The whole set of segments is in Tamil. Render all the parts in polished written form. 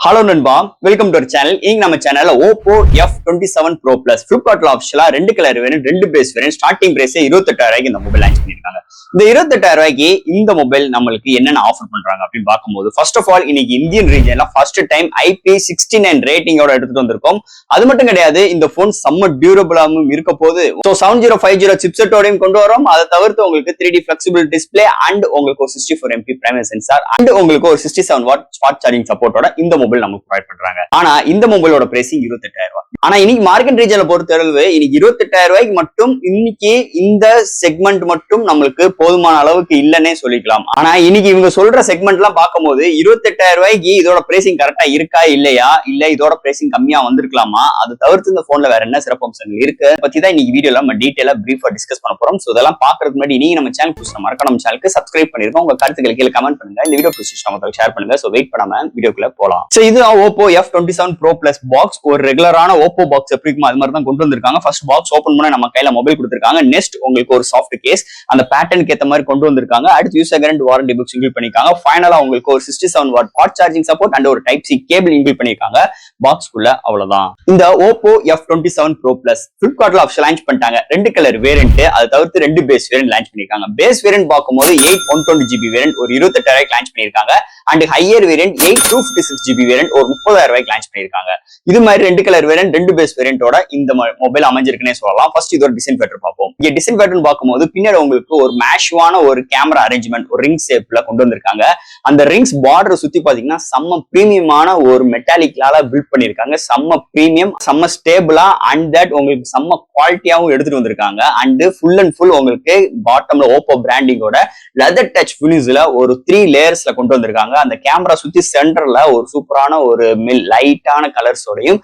ஹலோ நண்பா, வெல்கம் டு அவர் சேனல். இங்க நம்ம சேனல்ல Oppo F27 Pro Plus Flipkartல ஆஃபிஷியலா ரெண்டு கலர் வேரியன்ட், ரெண்டு பேஸ் வேரியன்ட், ஸ்டார்டிங் பிரைஸ் 28,000 இந்த மொபைல் லான்ச் பண்ணிருக்காங்க. இந்த 28,000 இந்த மொபைல் நம்மளுக்கு என்னென்ன ஆஃபர் பண்றாங்க அப்படின்னு பார்க்கும்போது, ஃபர்ஸ்ட் ஆஃப் ஆல் இன்னைக்கு இந்தியன் ரீஜன்ல ஃபர்ஸ்ட் டைம் IP69 ரேட்டிங்கோட எடுத்துட்டு வந்திருக்கோம். அது மட்டும் கிடையாது, இந்த போன் செம்ம டியூரபிளாவும் இருக்க போது. ஸோ 7050 சிப்செட்டோடையும் கொண்டு வரோம். அதை தவிர்த்து உங்களுக்கு 3D flexible டிஸ்பிளே அண்ட் உங்களுக்கு ஒரு 64MP பிரைமரி சென்சார் அண்ட் உங்களுக்கு ஒரு 67 வாட் ஃபாஸ்ட் சார்ஜிங் சப்போர்ட்டோட இந்த மொபைல் நமக்கு ப்ரொவைட் பண்றாங்க. ஆனா இந்த மொபைலோட பிரைசிங் 28,000. ஆனா இன்னைக்கு மார்க்கெட் ரீஜன்ல பொறுத்தளவு இன்னைக்கு 28,000 மட்டும் இன்னைக்கு இந்த செக்மெண்ட் மட்டும் நம்மளுக்கு போதுமான அளவுக்கு இல்லன்னே சொல்லிக்கலாம். ஆனா இன்னைக்கு இவங்க சொல்ற செக்மெண்ட் எல்லாம் பார்க்கும்போது 28,000 இதோட பிரைசிங் கரெக்டா இருக்கா இல்லையா, இல்ல இதோட பிரைசிங் கம்மியா வந்திருக்கலாமா, அது தவிர்த்து இந்த போன்ல வேற என்ன சிறப்பம்சங்கள் இருக்கு பத்தி தான் இன்னைக்கு வீடியோல நம்ம டீடைலா பிரீஃபா டிஸ்கஸ் பண்ண போறோம். சோ இதெல்லாம் பாக்குறதுக்கு முன்னாடி நீங்க நம்ம சேனல் புதுசா மறக்காம நம்ம சேனலுக்கு சப்ஸ்கிரைப் பண்ணிருங்க. உங்க கருத்துக்களை கீழே கமெண்ட் பண்ணுங்க. இந்த வீடியோ பிடிச்சிருந்தா ஷேர் பண்ணுங்க. சோ வெயிட் பண்ணாம வீடியோக்குள்ள போலாம். சோ இது Oppo F27 Pro Plus box. ஒரு ரெகுலரான Oppo பாக்ஸ் எப்படி இருக்குமோ அது மாதிரி தான் கொண்டு வந்திருக்காங்க. ஃபர்ஸ்ட் பாக்ஸ் ஓபன் பண்ணா நம்ம கையில மொபைல் கொடுத்திருக்காங்க. நெக்ஸ்ட் உங்களுக்கு ஒரு சாஃப்ட் கேஸ் அந்த பேட்டர்னுக்கு ஏத்த மாதிரி கொண்டு வந்திருக்காங்க. அடுத்து user guarantee warranty books include பண்ணிருக்காங்க. ஃபைனலா உங்களுக்கு ஒரு 67 watt fast charging support and ஒரு டைப் சி கேபிள் இன்க்ளூட் பண்ணிருக்காங்க. பாக்ஸ்க்குள்ள அவ்வளவுதான். இந்த Oppo F27 Pro Plus Flipkartல ஆஃபிஷியலா லான்ச் பண்ணிட்டாங்க. ரெண்டு கலர் வேரியன்ட், அது தவிர்த்து ரெண்டு பேஸ் வேரியன்ட் லான்ச் பண்ணிருக்காங்க. பேஸ் வேரியன்ட் பார்க்கும்போது 8 120GB வேரியன்ட் ஒரு 28,000 லான்ச் பண்ணிருக்காங்க. And higher variant 8 256GB variant ஒரு 30,000 லான்ச் பண்ணிருக்காங்க. இது மாதிரி ரெண்டு கலர் வேரியன்ட், ரெண்டு பேஸ் வேரியன்ட்டோட இந்த மொபைல் அமைஞ்சிருக்குன்னே சொல்லலாம். ஃபர்ஸ்ட் இதோட டிசைன் பேட்டர் பார்ப்போம். இங்க டிசைன் பேட்டர்ன் பார்க்கும்போது பின்னாடி உங்களுக்கு ஒரு மேஷுவான ஒரு கேமரா அரேஞ்ச்மெண்ட் ஒரு ரிங் ஷேப்ல கொண்டு வந்திருக்காங்க. அந்த ரிங்ஸ் பார்டர் சுத்தி பாத்தீங்கன்னா செம்ம பிரீமியமான ஒரு மெட்டாலிக்லால பில்ட் பண்ணிருக்காங்க. செம்ம பிரீமியம், செம்ம ஸ்டேபிளா அண்ட் தட் உங்களுக்கு செம்ம குவாலிட்டியாவும் எடுத்துட்டு வந்திருக்காங்க. அண்ட் ஃபுல் அண்ட் ஃபுல் உங்களுக்கு பாட்டம்ல Oppo பிராண்டிங்கோட லெதர் டச் பினிஷ்ல ஒரு 3 லேயர்ஸ்ல கொண்டு வந்திருக்காங்க. அந்த கேமரா சுத்தி சென்டர்ல ஒரு சூப்பரான ஒரு லைட்டான கலர்ஸோடையும்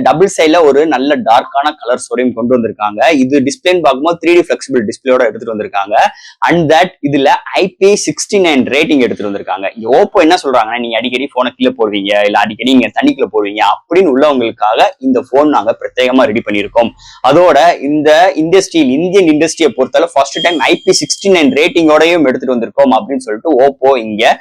டபுள் சைட்ல ஒரு நல்ல டார்க்கான கலர்ஸோடையும் கொண்டு வந்திருக்காங்க. இது டிஸ்பிளே பார்க்கும்போது 3D flexible டிஸ்பிளேயோட எடுத்துட்டு வந்திருக்காங்க. அண்ட் தட் இதுல IP69 ரேட்டிங் எடுத்துட்டு வந்திருக்காங்க. Oppo என்ன சொல்றாங்கன்னா, நீங்க அடிக்கடி போனை கீழே போடுவீங்க, இல்ல அடிக்கடி நீங்க தண்ணிக்குள்ள போடுவீங்க அப்படின்னு உள்ளவங்களுக்காக இந்த போன் நாங்க பிரத்யேகமா ரெடி பண்ணியிருக்கோம். அதோட இந்த இந்தியன் இண்டஸ்ட்ரியை பொறுத்தவரை ஃபர்ஸ்ட் டைம் IP69 ரேட்டிங்கோடையும் எடுத்துட்டு வந்திருக்கோம் அப்படின்னு சொல்லிட்டு Oppo இங்க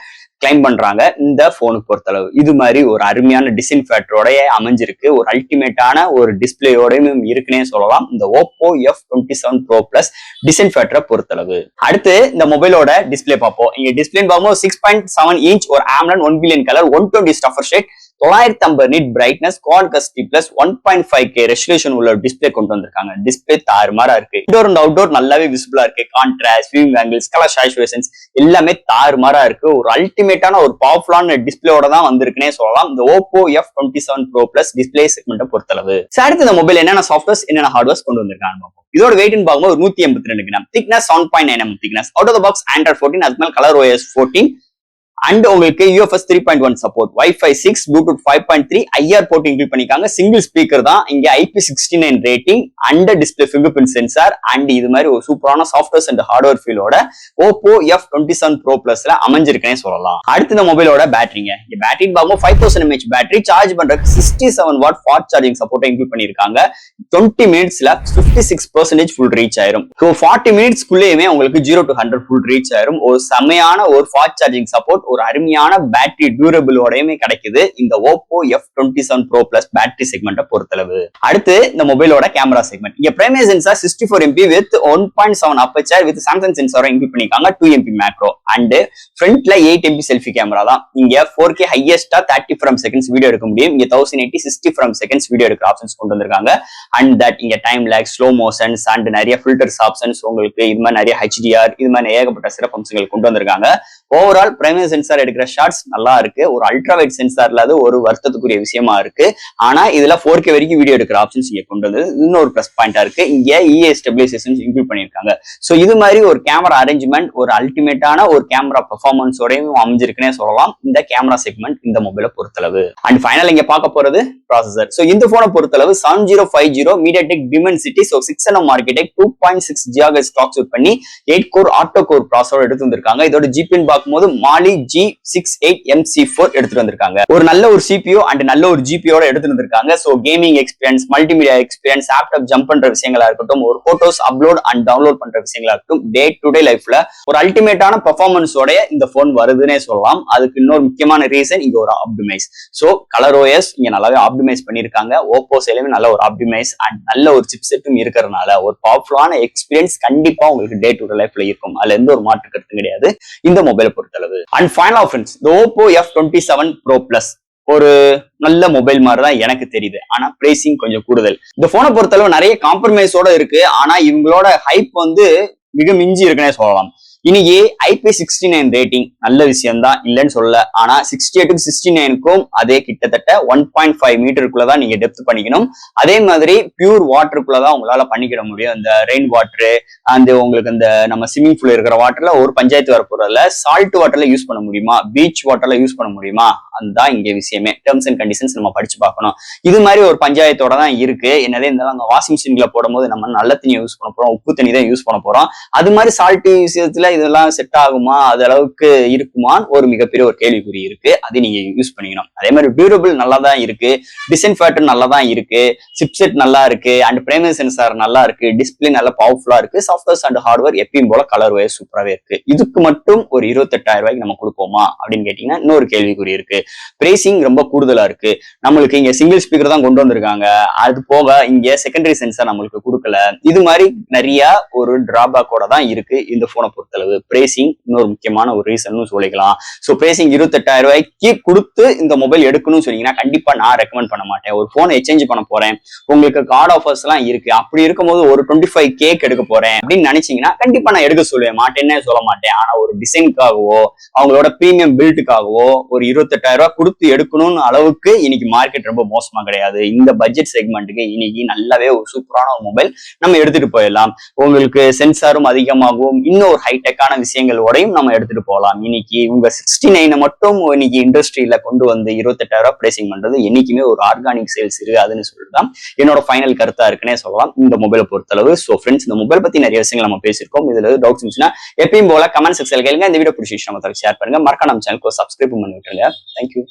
கிளைம் பண்றாங்க. இந்த போனுக்கு பொறுத்தளவு இது மாதிரி ஒரு அருமையான டிசைன் ஃபேக்டரோட அமைஞ்சிருக்கு. ஒரு அல்டிமேட்டான ஒரு டிஸ்பிளேயோடையும் இருக்குன்னே சொல்லலாம் இந்த Oppo F27 Pro Plus design ஃபேக்டரை பொறுத்தளவு. அடுத்து இந்த மொபைலோட டிஸ்பிளே பார்ப்போம். இங்க டிஸ்பிளே பார்க்கும்போது 6.7 இன்ச் ஒரு AMOLED 1 பில்லியன் கலர் 120 ஸ்டஃபர் ஷேட் 950 நிட் பிரைட்னஸ் குவாட் கஸ்டி பிளஸ் 1.5K ரெசல்யூஷன் உள்ள டிஸ்பிளே கொண்டு வந்திருக்காங்க. டிஸ்பிளே தாறுமாறா இருக்கு. இன்டோர் அண்ட் அவுட்டோர் நல்லாவே விசிபிளா இருக்கு. கான்ட்ராஸ்ட், வியூவிங் ஆங்கிள்ஸ், கலர் சாச்சுரேஷன்ஸ் எல்லாமே தாறுமாறா இருக்கு. ஒரு அல்டிமேட்டான ஒரு பவர்ஃபுல்லான டிஸ்பிளேயோட தான் வந்திருக்குன்னே சொல்லலாம் இந்த Oppo F27 Pro Plus display செக்மெண்ட்டை பொறுத்தளவு. அடுத்து இந்த மொபைல் என்னென்ன சாஃப்ட்வேர்ஸ் என்னென்ன ஹார்ட்வேர்ஸ் கொண்டு வந்திருக்காங்க. இதோட வெயிட்னு பார்க்கும்போது 182 gram, thickness 7.9 mm thickness, out of the box Android 14, அதுக்கு மேல கலர் OS 14 அண்ட் உங்களுக்கு UFS 3.1 support, Wi-Fi 6, Bluetooth 5.3, IR port include பண்ணிருக்காங்க. சிங்கிள் ஸ்பீக்கர் தான். இங்க IP69 rating and display finger print sensor and இது மாதிரி ஒரு சூப்பரான சாஃப்ட்வேர்ஸ் அண்ட் ஹார்ட்வேர் ஃபீலோட Oppo F27 Pro Plusல அமைஞ்சிருக்கேன்னு சொல்லலாம். அடுத்து இந்த மொபைலோட பேட்டரிங்க. இங்க பேட்டரி பார்க்கும்போது 5000 mAh பேட்டரி, சார்ஜ் பண்றதுக்கு 67 watt fast charging support include பண்ணிருக்காங்க. 20 மினிட்ஸ்ல 56% ஃபுல் ரீச் ஆயிரும். 40 மினிட்ஸ்க்குள்ளேயுமே உங்களுக்கு 0 to 100 ஃபுல் ரீச் ஆயிரும். ஒரு செமையான ஒரு ஃபாஸ்ட் சார்ஜிங் சப்போர்ட், ஒரு அருமையான பேட்டரி டியூரபிளோடையுமே கிடைக்குது இந்த Oppo F27 Pro Plus battery செக்மெண்ட்டை பொறுத்தளவு. அடுத்து இந்த மொபைலோட கேமரா செக்மெண்ட். இங்க primary sensor 64MP with 1.7 aperture with Samsung சென்சாரை இன்க்ளூட் பண்ணிருக்காங்க. 2MP மேக்ரோ அண்ட் ஃப்ரண்ட்ல 8MP செல்ஃபி கேமரா தான். இங்க 4K ஹையஸ்டா 30 frames seconds வீடியோ எடுக்க முடியும். இங்க 1080 60 frames seconds வீடியோ எடுக்கிற ஆப்ஷன்ஸ் கொண்டு வந்திருக்காங்க. அண்ட் தட் இங்க டைம் லேக், ஸ்லோ மோஷன்ஸ் அண்ட் நிறைய ஃபில்டர்ஸ் ஆப்ஷன்ஸ் உங்களுக்கு இது மாதிரி நிறைய HDR இது மாதிரி ஏகப்பட்ட சிறப்பம்சங்கள் கொண்டு வந்திருக்காங்க. ஓவரால் பிரைமரி சென்சார் எடுக்கிற ஷாட்ஸ் நல்லா இருக்கு. ஒரு அல்ட்ரா வைட் சென்சார்ல அது ஒரு வருத்தத்துக்குரிய விஷயமா இருக்கு. ஆனா இதுல 4K வரைக்கும் வீடியோ எடுக்கிற ஆப்ஷன்ஸ் இங்க கொண்டு வந்தது இன்னொரு பிளஸ் பாயிண்டா இருக்கு. இங்க EA ஸ்டெபிலைசேஷன் இன்க்ளூட் பண்ணிருக்காங்க. சோ இது மாதிரி ஒரு கேமரா அரேஞ்ச்மெண்ட், ஒரு அல்டிமேட்டான ஒரு கேமரா பெர்ஃபார்மன்ஸோடையும் அமைஞ்சிருக்குன்னே சொல்லலாம் இந்த கேமரா செக்மெண்ட் இந்த மொபைலை பொறுத்தளவு. அண்ட் ஃபைனல் இங்க பார்க்க போறது ப்ராசஸர். சோ இந்த போனை பொறுத்தளவு 7050 MediaTek Dimensity 6nm architect 2.6 GHz clock சூட் பண்ணி 8 கோர் ஆட்டோ கோர் ப்ராசஸர் எடுத்து வந்திருக்காங்க. இதோட ஜிபின் பார்க்கும்போது Mali G68MC4 எடுத்துட்டு வந்திருக்காங்க. ஒரு நல்ல ஒரு CPU அண்ட் நல்ல ஒரு GPU எடுத்துட்டு வந்திருக்காங்க. So gaming experience, multimedia experience, laptop jump பண்ற விஷயங்களா இருக்கட்டும், ஒரு போட்டோஸ் அப்லோட் அண்ட் டவுன்லோட் பண்ற விஷயங்களா இருக்கட்டும், டே டு டே லைஃப்ல ஒரு அல்டிமேட்டான பெர்ஃபார்மன்ஸோட இந்த போன் வருதுன்னே சொல்லலாம். அதுக்கு இன்னொரு முக்கியமான ரீசன் இங்க ஒரு ஆப்டிமைஸ். சோ கலர் OS இங்க நல்லாவே ஆப்டிமைஸ் பண்ணிருக்காங்க. ஓப்போ சைடுமே நல்ல ஒரு ஆப்டிமைஸ் அண்ட் நல்ல ஒரு சிப்செட்டும் இருக்கிறதுனால ஒரு பவர்ஃபுல்லான எக்ஸ்பீரியன்ஸ் கண்டிப்பா உங்களுக்கு டே டு டே லைஃப்ல இருக்கும். அதுல எந்த ஒரு மாற்று கருத்து கிடையாது இந்த மொபைலை பொறுத்தளவு. அண்ட் ஃபைனல் ஃப்ரெண்ட்ஸ், இந்த ஓப்போ F27 Pro Plus ஒரு நல்ல மொபைல் மாதிரி தான் எனக்கு தெரியுது. ஆனா பிரைசிங் கொஞ்சம் கூடுதல். இந்த போனை பொறுத்தளவு நிறைய காம்ப்ரமைஸோட இருக்கு. ஆனா இவங்களோட ஹைப் வந்து மிக மிஞ்சி இருக்குன்னே சொல்லலாம். இன்னைக்கு IP69 ரேட்டிங் நல்ல விஷயம் தான், இல்லைன்னு சொல்லல. ஆனா 68க்கும் 69க்கும் அதே கிட்டத்தட்ட 1.5 மீட்டருக்குள்ளதான் நீங்க டெப்த் பண்ணிக்கணும். அதே மாதிரி பியூர் வாட்டருக்குள்ளதான் உங்களால பண்ணிக்கிட முடியும். இந்த ரெயின் வாட்டரு அந்த உங்களுக்கு இந்த நம்ம ஸ்விம்மிங் பூல் இருக்கிற வாட்டர்ல ஒரு பஞ்சாயத்து வர போறதுல சால்ட் வாட்டர்ல யூஸ் பண்ண முடியுமா, பீச் வாட்டர்ல யூஸ் பண்ண முடியுமா, அதுதான் இங்க விஷயமே. டேர்ம்ஸ் அண்ட் கண்டிஷன்ஸ் நம்ம படிச்சு பார்க்கணும். இது மாதிரி ஒரு பஞ்சாயத்தோட தான் இருக்கு. என்னதே இருந்தாலும் அந்த வாஷிங் மிஷின்ல போடும்போது நம்ம நல்ல தண்ணி யூஸ் பண்ண போறோம், உப்பு தண்ணி தான் யூஸ் பண்ண போறோம். அது மாதிரி சால்ட் விஷயத்துல இதெல்லாம் செட் ஆகுமா, அது அளவுக்கு இருக்குமான்னு ஒரு மிகப்பெரிய ஒரு கேள்விக்குறி இருக்கு. அது நீங்க யூஸ் பண்ணிக்கணும். அதே மாதிரி டியூரபிள் நல்லா தான் இருக்கு, டிசைன் பேட்டர்ன் நல்லா தான் இருக்கு, சிப்செட் நல்லா இருக்கு, அண்ட் பிரைமரி சென்சார் நல்லா இருக்கு, டிஸ்பிளே நல்லா பவர்ஃபுல்லா இருக்கு, சாஃப்ட்வேர் அண்ட் ஹார்ட்வேர் எப்பயும் போல கலர் OS சூப்பராகவே இருக்கு. இதுக்கு மட்டும் ஒரு 28,000 ரூபாய்க்கு நம்ம கொடுப்போமா அப்படின்னு கேட்டீங்கன்னா இன்னொரு கேள்விக்குறி இருக்கு. பிரைசிங் ரொம்ப கூடுதலா இருக்கு. நம்மளுக்கு இங்க சிங்கிள் ஸ்பீக்கர் தான் கொண்டு வந்திருக்காங்க. அது போக இங்க செகண்டரி சென்சார் நம்மளுக்கு கொடுக்கல. இது மாதிரி நிறைய ஒரு டிராபேக்கோட தான் இருக்கு இந்த போனை பொறுத்தளவு. பிரைசிங் இன்னொரு முக்கியமான ஒரு ரீசன் சொல்லிக்கலாம். சோ பிரைசிங் 28,000 ரூபாய்க்கு கொடுத்து இந்த மொபைல் எடுக்கணும்னு சொன்னீங்கன்னா கண்டிப்பா நான் ரெக்கமெண்ட் பண்ண மாட்டேன். ஒரு போனை எக்ஸ்சேஞ்ச் பண்ண போறேன், உங்களுக்கு கார்டு ஆஃபர்ஸ் எல்லாம் இருக்கு, அப்படி இருக்கும்போது ஒரு 25K எடுக்க போறேன் அப்படின்னு நினைச்சீங்கன்னா கண்டிப்பா நான் எடுக்க சொல்லுவேன், மாட்டேன்னே சொல்ல மாட்டேன். ஆனா ஒரு டிசைனுக்காகவோ அவங்களோட பிரீமியம் பில்டுக்காகவோ ஒரு 28,000 ரூபாய் கொடுத்து எடுக்கணும்னு அளவுக்கு இன்னைக்கு மார்க்கெட் ரொம்ப மோசமா கிடையாது. இந்த பட்ஜெட் செக்மெண்ட்டுக்கு இன்னைக்கு நல்லாவே ஒரு சூப்பரான ஒரு மொபைல் நம்ம எடுத்துட்டு போயிடலாம். உங்களுக்கு சென்சாரும் அதிகமாகவும் இன்னும் ஒரு ஹைடெக்கான விஷயங்களோடையும் நம்ம எடுத்துட்டு போகலாம். இன்னைக்கு உங்க 69 மட்டும் இன்னைக்கு இண்டஸ்ட்ரியில கொண்டு வந்து 28,000 ரூபாய் பிரைசிங் பண்றது என்னைக்குமே ஒரு ஆர்கானிக் சேல்ஸ் இருக்காதுன்னு சொல்லிட்டுதான் என்னோட ஃபைனல் கருத்தா இருக்குன்னே சொல்லலாம் இந்த மொபைலை பொறுத்தளவு. சோ ஃப்ரெண்ட்ஸ், இந்த மொபைல் பத்தி நிறைய விஷயங்கள் நம்ம பேசியிருக்கோம். இதுல டவுட்ஸ் இருந்துச்சுன்னா எப்பயும் போல கமெண்ட் செக்ஷன்ல கேளுங்க. இந்த வீடியோ பிடிச்சி நம்ம ஷேர் பண்ணுங்க. மறக்காம நம்ம சேனலுக்கு சப்ஸ்கிரைப் பண்ணி விட்டுருங்க. தேங்க்யூ.